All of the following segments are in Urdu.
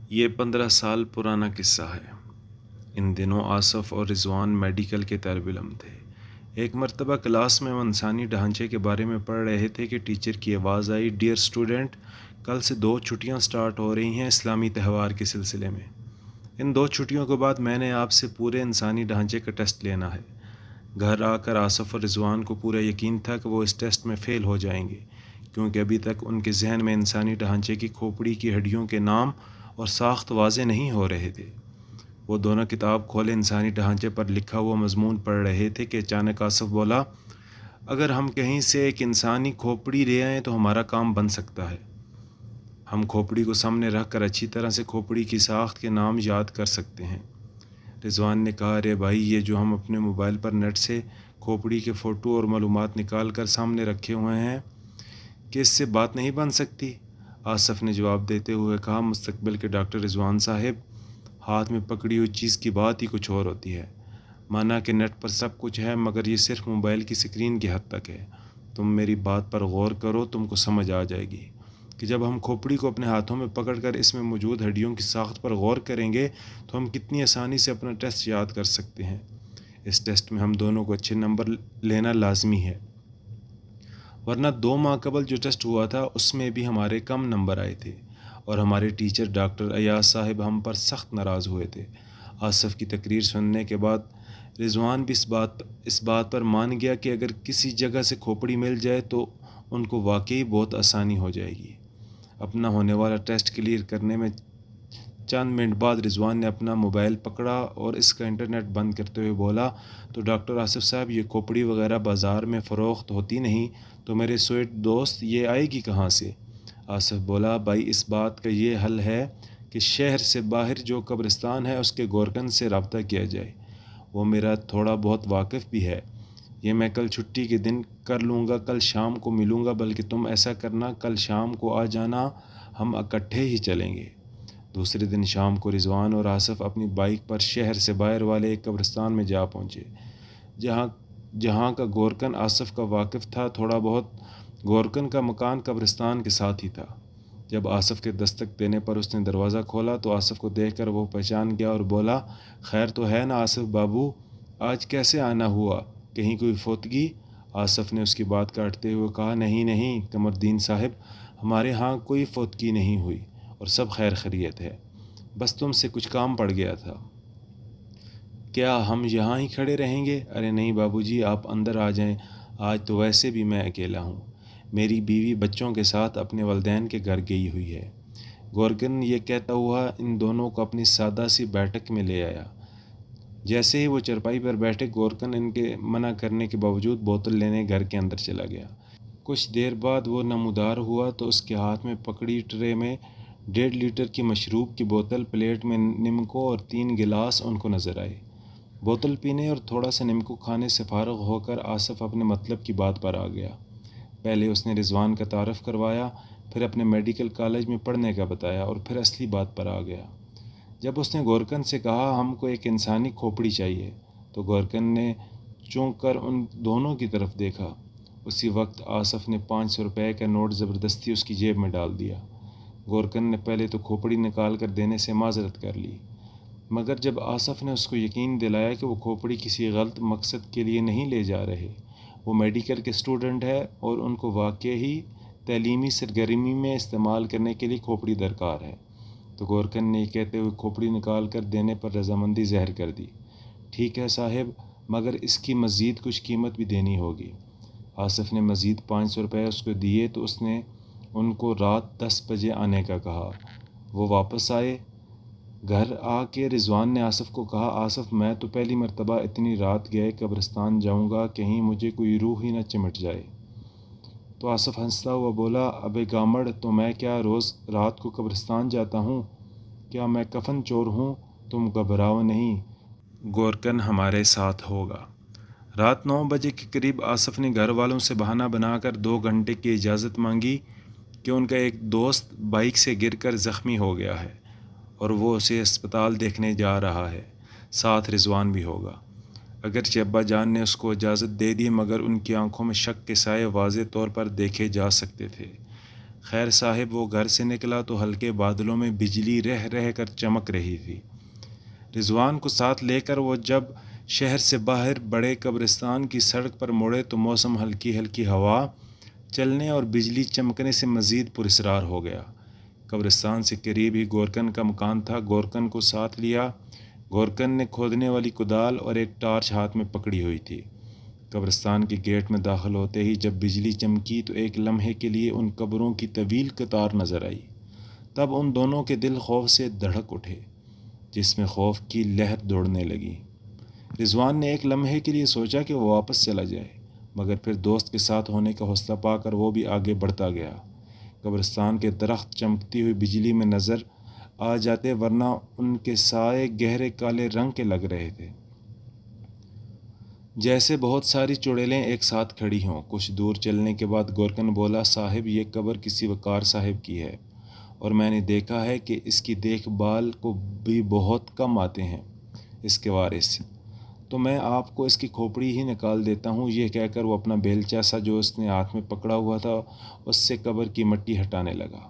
یہ 15 سال پرانا قصہ ہے۔ ان دنوں آصف اور رضوان میڈیکل کے طالب علم تھے۔ ایک مرتبہ کلاس میں وہ انسانی ڈھانچے کے بارے میں پڑھ رہے تھے کہ ٹیچر کی آواز آئی، ڈیئر اسٹوڈنٹ، کل سے 2 چھٹیاں سٹارٹ ہو رہی ہیں اسلامی تہوار کے سلسلے میں۔ ان 2 چھٹیوں کے بعد میں نے آپ سے پورے انسانی ڈھانچے کا ٹیسٹ لینا ہے۔ گھر آ کر آصف اور رضوان کو پورا یقین تھا کہ وہ اس ٹیسٹ میں فیل ہو جائیں گے، کیونکہ ابھی تک ان کے ذہن میں انسانی ڈھانچے کی کھوپڑی کی ہڈیوں کے نام اور ساخت واضح نہیں ہو رہے تھے۔ وہ دونوں کتاب کھولے انسانی ڈھانچے پر لکھا ہوا مضمون پڑھ رہے تھے کہ اچانک آصف بولا، اگر ہم کہیں سے ایک انسانی کھوپڑی لے آئیں تو ہمارا کام بن سکتا ہے۔ ہم کھوپڑی کو سامنے رکھ کر اچھی طرح سے کھوپڑی کی ساخت کے نام یاد کر سکتے ہیں۔ رضوان نے کہا، ارے بھائی، یہ جو ہم اپنے موبائل پر نیٹ سے کھوپڑی کے فوٹو اور معلومات نکال کر سامنے رکھے ہوئے ہیں، کہ اس سے بات نہیں بن سکتی؟ آصف نے جواب دیتے ہوئے کہا، مستقبل کے ڈاکٹر رضوان صاحب، ہاتھ میں پکڑی ہوئی چیز کی بات ہی کچھ اور ہوتی ہے۔ مانا کہ نیٹ پر سب کچھ ہے، مگر یہ صرف موبائل کی سکرین کی حد تک ہے۔ تم میری بات پر غور کرو، تم کو سمجھ آ جائے گی کہ جب ہم کھوپڑی کو اپنے ہاتھوں میں پکڑ کر اس میں موجود ہڈیوں کی ساخت پر غور کریں گے تو ہم کتنی آسانی سے اپنا ٹیسٹ یاد کر سکتے ہیں۔ اس ٹیسٹ میں ہم دونوں کو اچھے نمبر لینا لازمی ہے، ورنہ 2 ماہ قبل جو ٹیسٹ ہوا تھا اس میں بھی ہمارے کم نمبر آئے تھے اور ہمارے ٹیچر ڈاکٹر ایاز صاحب ہم پر سخت ناراض ہوئے تھے۔ آصف کی تقریر سننے کے بعد رضوان بھی اس بات پر مان گیا کہ اگر کسی جگہ سے کھوپڑی مل جائے تو ان کو واقعی بہت آسانی ہو جائے گی۔ اپنا ہونے والا ٹیسٹ کلیئر کرنے میں چند منٹ بعد رضوان نے اپنا موبائل پکڑا اور اس کا انٹرنیٹ بند کرتے ہوئے بولا، تو ڈاکٹر آصف صاحب، یہ کھوپڑی وغیرہ بازار میں فروخت ہوتی نہیں، تو میرے سویٹ دوست یہ آئے گی کہاں سے؟ آصف بولا، بھائی، اس بات کا یہ حل ہے کہ شہر سے باہر جو قبرستان ہے اس کے گورکن سے رابطہ کیا جائے۔ وہ میرا تھوڑا بہت واقف بھی ہے۔ یہ میں کل چھٹی کے دن کر لوں گا، کل شام کو ملوں گا، بلکہ تم ایسا کرنا، کل شام کو آ جانا، ہم اکٹھے ہی چلیں گے۔ دوسرے دن شام کو رضوان اور آصف اپنی بائک پر شہر سے باہر والے ایک قبرستان میں جا پہنچے، جہاں کا گورکن آصف کا واقف تھا تھوڑا بہت۔ گورکن کا مکان قبرستان کے ساتھ ہی تھا۔ جب آصف کے دستک دینے پر اس نے دروازہ کھولا تو آصف کو دیکھ کر وہ پہچان گیا اور بولا، خیر تو ہے نا آصف بابو، آج کیسے آنا ہوا؟ کہیں کوئی فوتگی؟ آصف نے اس کی بات کاٹتے ہوئے کہا، نہیں قمردین صاحب، ہمارے ہاں کوئی فوتگی نہیں ہوئی اور سب خیر خیریت ہے، بس تم سے کچھ کام پڑ گیا تھا۔ کیا ہم یہاں ہی کھڑے رہیں گے؟ ارے نہیں بابو جی، آپ اندر آ جائیں، آج تو ویسے بھی میں اکیلا ہوں، میری بیوی بچوں کے ساتھ اپنے والدین کے گھر گئی ہوئی ہے۔ گورکن یہ کہتا ہوا ان دونوں کو اپنی سادہ سی بیٹھک میں لے آیا۔ جیسے ہی وہ چرپائی پر بیٹھے، گورکن ان کے منع کرنے کے باوجود بوتل لینے گھر کے اندر چلا گیا۔ کچھ دیر بعد وہ نمودار ہوا تو اس کے ہاتھ میں پکڑی ٹرے میں 1.5 لیٹر کی مشروب کی بوتل، پلیٹ میں نمکو اور 3 گلاس ان کو نظر آئے۔ بوتل پینے اور تھوڑا سا نمکو کھانے سے فارغ ہو کر آصف اپنے مطلب کی بات پر آ گیا۔ پہلے اس نے رضوان کا تعارف کروایا، پھر اپنے میڈیکل کالج میں پڑھنے کا بتایا اور پھر اصلی بات پر آ گیا۔ جب اس نے گورکن سے کہا، ہم کو ایک انسانی کھوپڑی چاہیے، تو گورکن نے چونک کر ان دونوں کی طرف دیکھا۔ اسی وقت آصف نے 500 روپے کا نوٹ زبردستی اس کی جیب میں ڈال دیا۔ گورکن نے پہلے تو کھوپڑی نکال کر دینے سے معذرت کر لی، مگر جب آصف نے اس کو یقین دلایا کہ وہ کھوپڑی کسی غلط مقصد کے لیے نہیں لے جا رہے، وہ میڈیکل کے اسٹوڈنٹ ہے اور ان کو واقعی تعلیمی سرگرمی میں استعمال کرنے کے لیے کھوپڑی درکار ہے، تو گورکن نے یہ کہتے ہوئے کھوپڑی نکال کر دینے پر رضامندی ظاہر کر دی۔ ٹھیک ہے صاحب، مگر اس کی مزید کچھ قیمت بھی دینی ہوگی۔ آصف نے مزید 500 روپے اس کو دیے تو اس نے ان کو رات 10 بجے آنے کا کہا۔ وہ واپس آئے۔ گھر آ کے رضوان نے آصف کو کہا، آصف، میں تو پہلی مرتبہ اتنی رات گئے قبرستان جاؤں گا، کہیں مجھے کوئی روح ہی نہ چمٹ جائے۔ تو آصف ہنستا ہوا بولا، ابے گامڑ، تو میں کیا روز رات کو قبرستان جاتا ہوں؟ کیا میں کفن چور ہوں؟ تم گھبراؤ نہیں، گورکن ہمارے ساتھ ہوگا۔ رات 9 بجے کے قریب آصف نے گھر والوں سے بہانہ بنا کر 2 گھنٹے کی اجازت مانگی کہ ان کا ایک دوست بائک سے گر کر زخمی ہو گیا ہے اور وہ اسے اسپتال دیکھنے جا رہا ہے، ساتھ رضوان بھی ہوگا۔ اگرچہ ابا جان نے اس کو اجازت دے دی، مگر ان کی آنکھوں میں شک کے سائے واضح طور پر دیکھے جا سکتے تھے۔ خیر صاحب وہ گھر سے نکلا تو ہلکے بادلوں میں بجلی رہ رہ کر چمک رہی تھی۔ رضوان کو ساتھ لے کر وہ جب شہر سے باہر بڑے قبرستان کی سڑک پر مڑے تو موسم ہلکی ہلکی ہوا چلنے اور بجلی چمکنے سے مزید پراسرار ہو گیا۔ قبرستان سے قریب ہی گورکن کا مکان تھا۔ گورکن کو ساتھ لیا۔ گورکن نے کھودنے والی کدال اور ایک ٹارچ ہاتھ میں پکڑی ہوئی تھی۔ قبرستان کے گیٹ میں داخل ہوتے ہی جب بجلی چمکی تو ایک لمحے کے لیے ان قبروں کی طویل قطار نظر آئی۔ تب ان دونوں کے دل خوف سے دھڑک اٹھے، جس میں خوف کی لہر دوڑنے لگی۔ رضوان نے ایک لمحے کے لیے سوچا کہ وہ واپس چلا جائے، مگر پھر دوست کے ساتھ ہونے کا حوصلہ پا کر وہ بھی آگے بڑھتا گیا۔ قبرستان کے درخت چمکتی ہوئی بجلی میں نظر آ جاتے، ورنہ ان کے سائے گہرے کالے رنگ کے لگ رہے تھے، جیسے بہت ساری چڑیلیں ایک ساتھ کھڑی ہوں۔ کچھ دور چلنے کے بعد گورکن بولا، صاحب یہ قبر کسی وقار صاحب کی ہے، اور میں نے دیکھا ہے کہ اس کی دیکھ بھال کو بھی بہت کم آتے ہیں اس کے وارث، تو میں آپ کو اس کی کھوپڑی ہی نکال دیتا ہوں۔ یہ کہہ کر وہ اپنا بیلچہ سا جو اس نے ہاتھ میں پکڑا ہوا تھا اس سے قبر کی مٹی ہٹانے لگا۔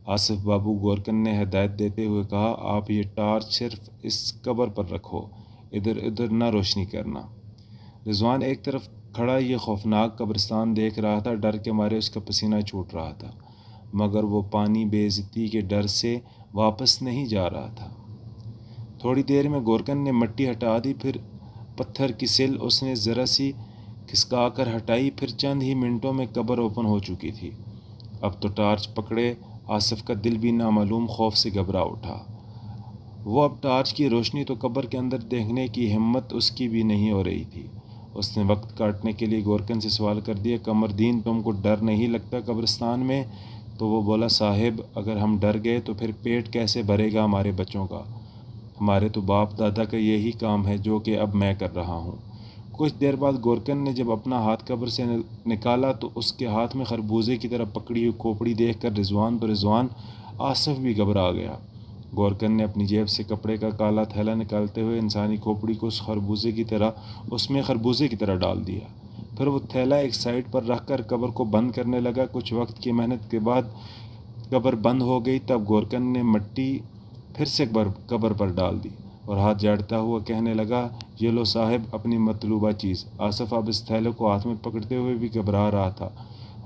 آصف بابو، گورکن نے ہدایت دیتے ہوئے کہا، آپ یہ ٹارچ صرف اس قبر پر رکھو، ادھر ادھر نہ روشنی کرنا۔ رضوان ایک طرف کھڑا یہ خوفناک قبرستان دیکھ رہا تھا، ڈر کے مارے اس کا پسینہ چھوٹ رہا تھا، مگر وہ پانی بے عزتی کے ڈر سے واپس نہیں جا رہا تھا۔ تھوڑی دیر میں گورکن نے مٹی ہٹا دی، پھر پتھر کی سل اس نے ذرا سی کھسکا کر ہٹائی، پھر چند ہی منٹوں میں قبر اوپن ہو چکی تھی۔ اب تو ٹارچ پکڑے آصف کا دل بھی نامعلوم خوف سے گھبرا اٹھا۔ وہ اب ٹارچ کی روشنی تو قبر کے اندر دیکھنے کی ہمت اس کی بھی نہیں ہو رہی تھی۔ اس نے وقت کاٹنے کے لیے گورکن سے سوال کر دیا، قمردین تم کو ڈر نہیں لگتا قبرستان میں؟ تو وہ بولا، صاحب اگر ہم ڈر گئے تو پھر پیٹ کیسے بھرے گا ہمارے بچوں کا؟ ہمارے تو باپ دادا کا یہی کام ہے جو کہ اب میں کر رہا ہوں۔ کچھ دیر بعد گورکن نے جب اپنا ہاتھ قبر سے نکالا تو اس کے ہاتھ میں خربوزے کی طرح پکڑی ہوئی کھوپڑی دیکھ کر رضوان آصف بھی گھبرا گیا۔ گورکن نے اپنی جیب سے کپڑے کا کالا تھیلا نکالتے ہوئے انسانی کھوپڑی کو اس میں خربوزے کی طرح ڈال دیا۔ پھر وہ تھیلا ایک سائڈ پر رکھ کر قبر کو بند کرنے لگا۔ کچھ وقت کی محنت کے بعد قبر بند ہو گئی۔ تب گورکن نے مٹی پھر سے قبر پر ڈال دی اور ہاتھ جھاڑتا ہوا کہنے لگا، یہ لو صاحب اپنی مطلوبہ چیز۔ آصف اب اس تھیلے کو ہاتھ میں پکڑتے ہوئے بھی گھبرا رہا تھا۔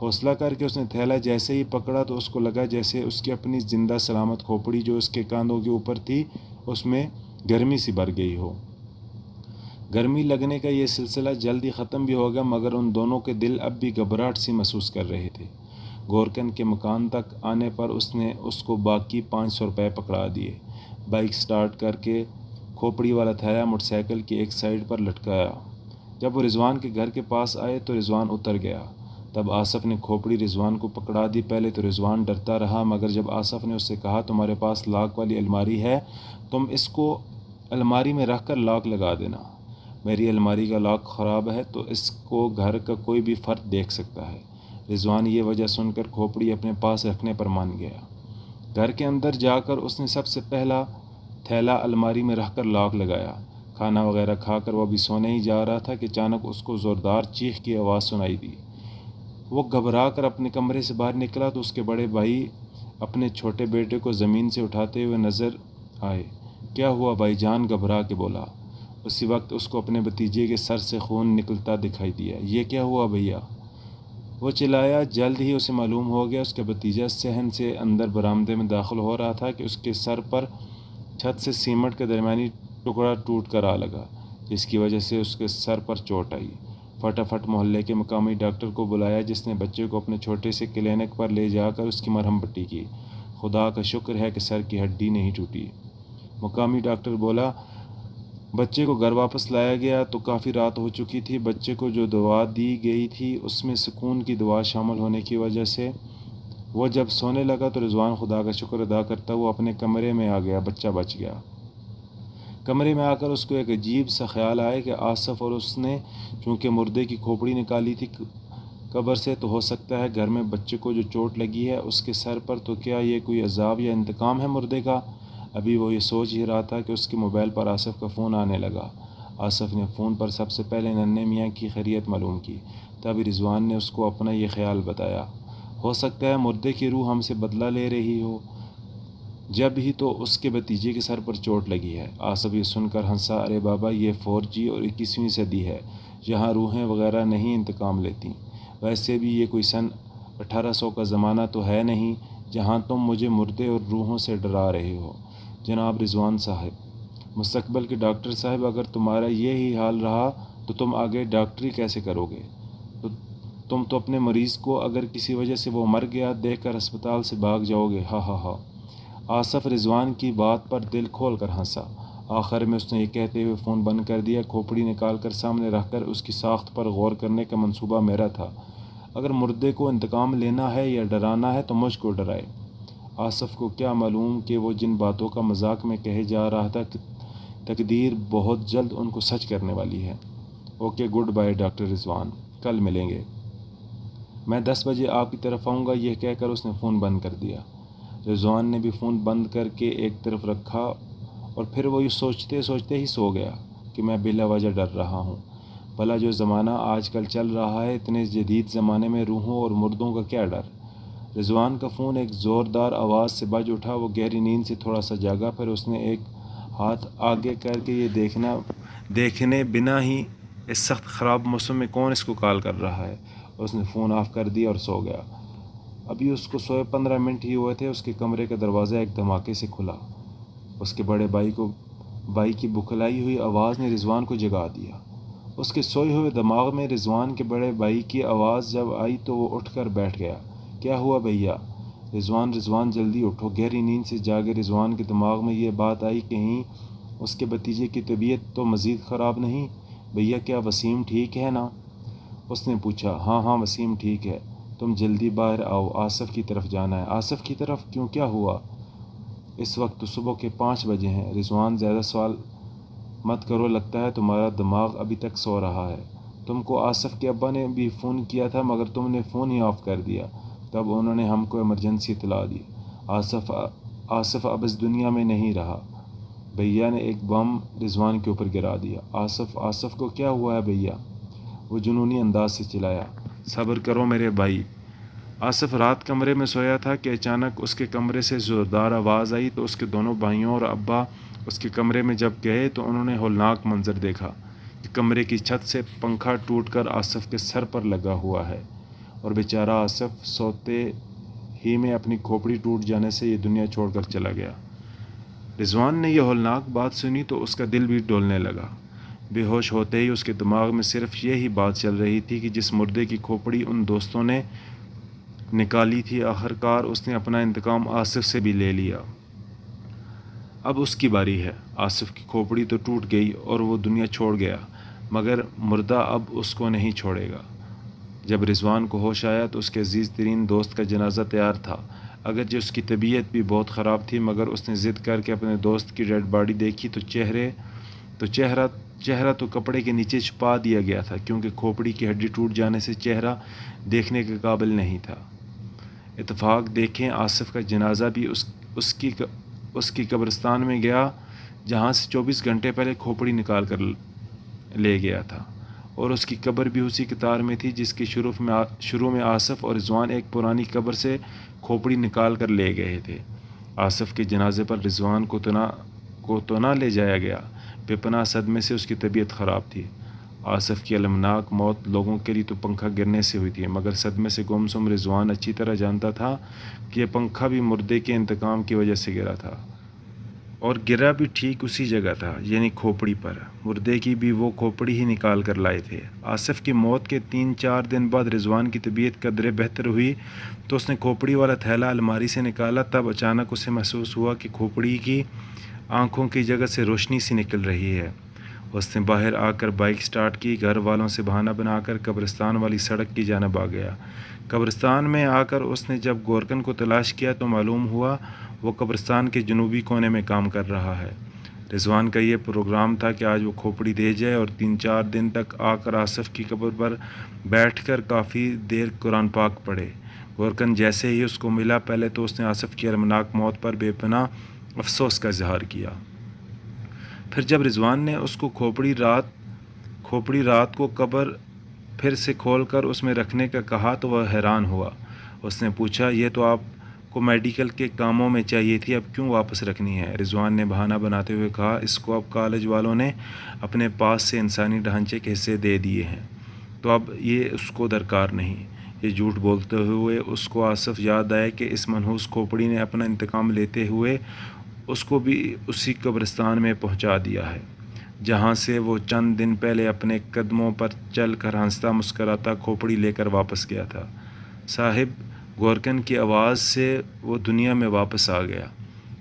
حوصلہ کر کے اس نے تھیلا جیسے ہی پکڑا تو اس کو لگا جیسے اس کی اپنی زندہ سلامت کھوپڑی جو اس کے کاندھوں کے اوپر تھی اس میں گرمی سی بھر گئی ہو۔ گرمی لگنے کا یہ سلسلہ جلدی ختم بھی ہو گیا، مگر ان دونوں کے دل اب بھی گھبراہٹ سی محسوس کر رہے تھے۔ گورکن کے مکان تک آنے پر اس نے اس کو باقی 500 روپے پکڑا دیے۔ بائک سٹارٹ کر کے کھوپڑی والا تھیلا موٹر سائیکل کی ایک سائیڈ پر لٹکایا۔ جب وہ رضوان کے گھر کے پاس آئے تو رضوان اتر گیا۔ تب آصف نے کھوپڑی رضوان کو پکڑا دی۔ پہلے تو رضوان ڈرتا رہا، مگر جب آصف نے اس سے کہا، تمہارے پاس لاک والی الماری ہے، تم اس کو الماری میں رکھ کر لاک لگا دینا۔ میری الماری کا لاک خراب ہے تو اس کو گھر کا کوئی بھی فرد دیکھ سکتا ہے۔ رضوان یہ وجہ سن کر کھوپڑی اپنے پاس رکھنے پر مان گیا۔ گھر کے اندر جا کر اس نے سب سے پہلا تھیلا الماری میں رکھ کر لاک لگایا۔ کھانا وغیرہ کھا کر وہ ابھی سونے ہی جا رہا تھا کہ اچانک اس کو زوردار چیخ کی آواز سنائی دی۔ وہ گھبرا کر اپنے کمرے سے باہر نکلا تو اس کے بڑے بھائی اپنے چھوٹے بیٹے کو زمین سے اٹھاتے ہوئے نظر آئے۔ کیا ہوا بھائی جان؟ گھبرا کے بولا۔ اسی وقت اس کو اپنے بھتیجے کے سر سے خون نکلتا دکھائی دیا۔ یہ کیا ہوا بھیا؟ وہ چلایا۔ جلد ہی اسے معلوم ہو گیا اس کا بھتیجا صحن سے اندر برآمدے میں داخل ہو رہا تھا کہ اس کے سر پر چھت سے سیمنٹ کا درمیانی ٹکڑا ٹوٹ کر آ لگا، جس کی وجہ سے اس کے سر پر چوٹ آئی۔ فٹافٹ محلے کے مقامی ڈاکٹر کو بلایا، جس نے بچے کو اپنے چھوٹے سے کلینک پر لے جا کر اس کی مرہم پٹی کی۔ خدا کا شکر ہے کہ سر کی ہڈی نہیں ٹوٹی۔ مقامی ڈاکٹر بولا، بچے کو گھر واپس لایا گیا تو کافی رات ہو چکی تھی۔ بچے کو جو دوا دی گئی تھی اس میں سکون کی دوا شامل ہونے کی وجہ سے وہ جب سونے لگا تو رضوان خدا کا شکر ادا کرتا ہوا اپنے کمرے میں آ گیا۔ بچہ بچ گیا۔ کمرے میں آ کر اس کو ایک عجیب سا خیال آیا کہ آصف اور اس نے چونکہ مردے کی کھوپڑی نکالی تھی قبر سے، تو ہو سکتا ہے گھر میں بچے کو جو چوٹ لگی ہے اس کے سر پر، تو کیا یہ کوئی عذاب یا انتقام ہے مردے کا؟ ابھی وہ یہ سوچ ہی رہا تھا کہ اس کے موبائل پر آصف کا فون آنے لگا۔ آصف نے فون پر سب سے پہلے ننھے میاں کی خیریت معلوم کی۔ تب رضوان نے اس کو اپنا یہ خیال بتایا۔ ہو سکتا ہے مردے کی روح ہم سے بدلہ لے رہی ہو، جب ہی تو اس کے بھتیجے کے سر پر چوٹ لگی ہے۔ آصف یہ سن کر ہنسا، ارے بابا، یہ 4G اور 21ویں صدی ہے، یہاں روحیں وغیرہ نہیں انتقام لیتی۔ ویسے بھی یہ کوئی سن 1800 کا زمانہ تو ہے نہیں جہاں تم مجھے مردے اور روحوں سے ڈرا رہے ہو۔ جناب رضوان صاحب، مستقبل کے ڈاکٹر صاحب، اگر تمہارا یہی حال رہا تو تم آگے ڈاکٹری کیسے کرو گے؟ تم تو اپنے مریض کو اگر کسی وجہ سے وہ مر گیا دیکھ کر ہسپتال سے بھاگ جاؤ گے، ہا ہا ہا۔ آصف رضوان کی بات پر دل کھول کر ہنسا۔ آخر میں اس نے یہ کہتے ہوئے فون بند کر دیا۔ کھوپڑی نکال کر سامنے رکھ کر اس کی ساخت پر غور کرنے کا منصوبہ میرا تھا۔ اگر مردے کو انتقام لینا ہے یا ڈرانا ہے تو مجھ کو ڈرائے۔ آصف کو کیا معلوم کہ وہ جن باتوں کا مذاق میں کہے جا رہا تھا تقدیر بہت جلد ان کو سچ کرنے والی ہے۔ اوکے، گڈ بائے ڈاکٹر رضوان، کل ملیں گے۔ میں 10 بجے آپ کی طرف آؤں گا، یہ کہہ کر اس نے فون بند کر دیا۔ رضوان نے بھی فون بند کر کے ایک طرف رکھا اور پھر وہ یہ سوچتے سوچتے ہی سو گیا کہ میں بلا وجہ ڈر رہا ہوں۔ بھلا جو زمانہ آج کل چل رہا ہے، اتنے جدید زمانے میں روحوں اور مردوں کا کیا ڈر؟ رضوان کا فون ایک زوردار آواز سے بج اٹھا۔ وہ گہری نیند سے تھوڑا سا جاگا، پھر اس نے ایک ہاتھ آگے کر کے یہ دیکھنے بنا ہی اس سخت خراب موسم میں کون اس کو کال کر رہا ہے، اس نے فون آف کر دیا اور سو گیا۔ ابھی اس کو سوئے 15 منٹ ہی ہوئے تھے، اس کے کمرے کا دروازہ ایک دھماکے سے کھلا۔ اس کے بڑے بھائی کی بکھلائی ہوئی آواز نے رضوان کو جگا دیا۔ اس کے سوئے ہوئے دماغ میں رضوان کے بڑے بھائی کی آواز جب آئی تو وہ اٹھ کر بیٹھ گیا۔ کیا ہوا بھیا؟ رضوان جلدی اٹھو۔ گہری نیند سے جاگے رضوان کے دماغ میں یہ بات آئی، کہیں اس کے بھتیجے کی طبیعت تو مزید خراب نہیں؟ بھیا، کیا وسیم ٹھیک ہے نا؟ اس نے پوچھا۔ ہاں وسیم ٹھیک ہے، تم جلدی باہر آؤ، آصف کی طرف جانا ہے۔ آصف کی طرف کیوں، کیا ہوا؟ اس وقت تو صبح کے 5 بجے ہیں۔ رضوان، زیادہ سوال مت کرو، لگتا ہے تمہارا دماغ ابھی تک سو رہا ہے۔ تم کو آصف کے ابا نے بھی فون کیا تھا مگر تم نے فون ہی آف کر دیا، تب انہوں نے ہم کو ایمرجنسی اطلاع دی۔ آصف اب اس دنیا میں نہیں رہا۔ بھیا نے ایک بم رضوان کے اوپر گرا دیا۔ آصف کو کیا ہوا ہے بھیا؟ وہ جنونی انداز سے چلایا۔ صبر کرو میرے بھائی۔ آصف رات کمرے میں سویا تھا کہ اچانک اس کے کمرے سے زوردار آواز آئی تو اس کے دونوں بھائیوں اور ابا اس کے کمرے میں جب گئے تو انہوں نے ہولناک منظر دیکھا کہ کمرے کی چھت سے پنکھا ٹوٹ کر آصف کے سر پر لگا ہوا ہے اور بیچارہ آصف سوتے ہی میں اپنی کھوپڑی ٹوٹ جانے سے یہ دنیا چھوڑ کر چلا گیا۔ رضوان نے یہ ہولناک بات سنی تو اس کا دل بھی ڈولنے لگا۔ بے ہوش ہوتے ہی اس کے دماغ میں صرف یہی بات چل رہی تھی کہ جس مردے کی کھوپڑی ان دوستوں نے نکالی تھی، آخرکار اس نے اپنا انتقام آصف سے بھی لے لیا۔ اب اس کی باری ہے۔ آصف کی کھوپڑی تو ٹوٹ گئی اور وہ دنیا چھوڑ گیا، مگر مردہ اب اس کو نہیں چھوڑے گا۔ جب رضوان کو ہوش آیا تو اس کے عزیز ترین دوست کا جنازہ تیار تھا۔ اگرچہ اس کی طبیعت بھی بہت خراب تھی مگر اس نے ضد کر کے اپنے دوست کی ڈیڈ باڈی دیکھی تو چہرہ تو کپڑے کے نیچے چھپا دیا گیا تھا، کیونکہ کھوپڑی کی ہڈی ٹوٹ جانے سے چہرہ دیکھنے کے قابل نہیں تھا۔ اتفاق دیکھیں، آصف کا جنازہ بھی اس کی قبرستان میں گیا جہاں سے 24 گھنٹے پہلے کھوپڑی نکال کر لے گیا تھا، اور اس کی قبر بھی اسی قطار میں تھی جس کی شروع میں آصف اور رضوان ایک پرانی قبر سے کھوپڑی نکال کر لے گئے تھے۔ آصف کے جنازے پر رضوان کو تو نہ لے جایا گیا، بے پناہ صدمے سے اس کی طبیعت خراب تھی۔ آصف کی المناک موت لوگوں کے لیے تو پنکھا گرنے سے ہوئی تھی، مگر صدمے سے گمسم رضوان اچھی طرح جانتا تھا کہ یہ پنکھا بھی مردے کے انتقام کی وجہ سے گرا تھا، اور گرا بھی ٹھیک اسی جگہ تھا، یعنی کھوپڑی پر۔ مردے کی بھی وہ کھوپڑی ہی نکال کر لائے تھے۔ آصف کی موت کے 3-4 دن بعد رضوان کی طبیعت قدرے بہتر ہوئی تو اس نے کھوپڑی والا تھیلا الماری سے نکالا۔ تب اچانک اسے محسوس ہوا کہ کھوپڑی کی آنکھوں کی جگہ سے روشنی سی نکل رہی ہے۔ اس نے باہر آ کر بائک سٹارٹ کی، گھر والوں سے بہانہ بنا کر قبرستان والی سڑک کی جانب آ گیا۔ قبرستان میں آ کر اس نے جب گورکن کو تلاش کیا تو معلوم ہوا وہ قبرستان کے جنوبی کونے میں کام کر رہا ہے۔ رضوان کا یہ پروگرام تھا کہ آج وہ کھوپڑی دے جائے اور 3-4 دن تک آ کر آصف کی قبر پر بیٹھ کر کافی دیر قرآن پاک پڑھے۔ گورکن جیسے ہی اس کو ملا، پہلے تو اس نے آصف کی المناک موت پر بے پناہ افسوس کا اظہار کیا۔ پھر جب رضوان نے اس کو کھوپڑی رات کو قبر پھر سے کھول کر اس میں رکھنے کا کہا تو وہ حیران ہوا اس نے پوچھا یہ تو آپ کو میڈیکل کے کاموں میں چاہیے تھی، اب کیوں واپس رکھنی ہے؟ رضوان نے بہانہ بناتے ہوئے کہا اس کو اب کالج والوں نے اپنے پاس سے انسانی ڈھانچے کے حصے دے دیے ہیں تو اب یہ اس کو درکار نہیں۔ یہ جھوٹ بولتے ہوئے اس کو آصف یاد آیا کہ اس منحوس کھوپڑی نے اپنا انتقام لیتے ہوئے اس کو بھی اسی قبرستان میں پہنچا دیا ہے جہاں سے وہ چند دن پہلے اپنے قدموں پر چل کر ہنستا مسکراتا کھوپڑی لے کر واپس گیا تھا۔ صاحب گورکن کی آواز سے وہ دنیا میں واپس آ گیا۔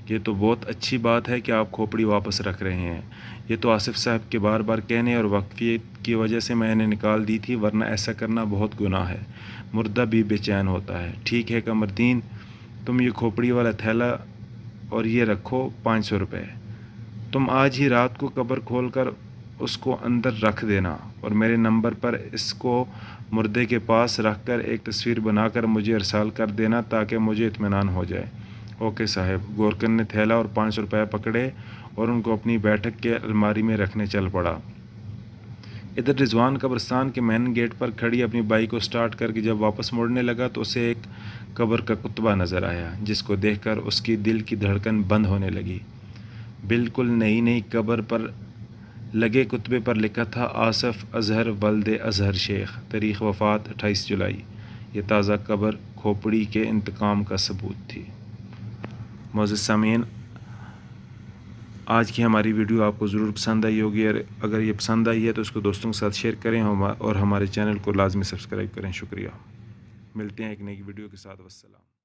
یہ تو بہت اچھی بات ہے کہ آپ کھوپڑی واپس رکھ رہے ہیں، یہ تو آصف صاحب کے بار بار کہنے اور وقفیت کی وجہ سے میں نے نکال دی تھی، ورنہ ایسا کرنا بہت گناہ ہے، مردہ بھی بے چین ہوتا ہے۔ ٹھیک ہے قمردین، تم یہ کھوپڑی والا تھیلا اور یہ رکھو 500 روپے، تم آج ہی رات کو قبر کھول کر اس کو اندر رکھ دینا اور میرے نمبر پر اس کو مردے کے پاس رکھ کر ایک تصویر بنا کر مجھے ارسال کر دینا تاکہ مجھے اطمینان ہو جائے۔ اوکے صاحب۔ گورکن نے تھیلا اور 500 روپے پکڑے اور ان کو اپنی بیٹھک کے الماری میں رکھنے چل پڑا۔ ادھر رضوان قبرستان کے مین گیٹ پر کھڑی اپنی بائک کو سٹارٹ کر کے جب واپس مڑنے لگا تو اسے ایک قبر کا کتبہ نظر آیا جس کو دیکھ کر اس کی دل کی دھڑکن بند ہونے لگی۔ بالکل نئی قبر پر لگے کتبے پر لکھا تھا آصف اظہر ولد اظہر شیخ، تاریخ وفات 28 جولائی۔ یہ تازہ قبر کھوپڑی کے انتقام کا ثبوت تھی۔ معزز سامعین، آج کی ہماری ویڈیو آپ کو ضرور پسند آئی ہوگی، اور اگر یہ پسند آئی ہے تو اس کو دوستوں کے ساتھ شیئر کریں اور ہمارے چینل کو لازمی سبسکرائب کریں۔ شکریہ۔ ملتے ہیں ایک نئی ویڈیو کے ساتھ۔ والسلام۔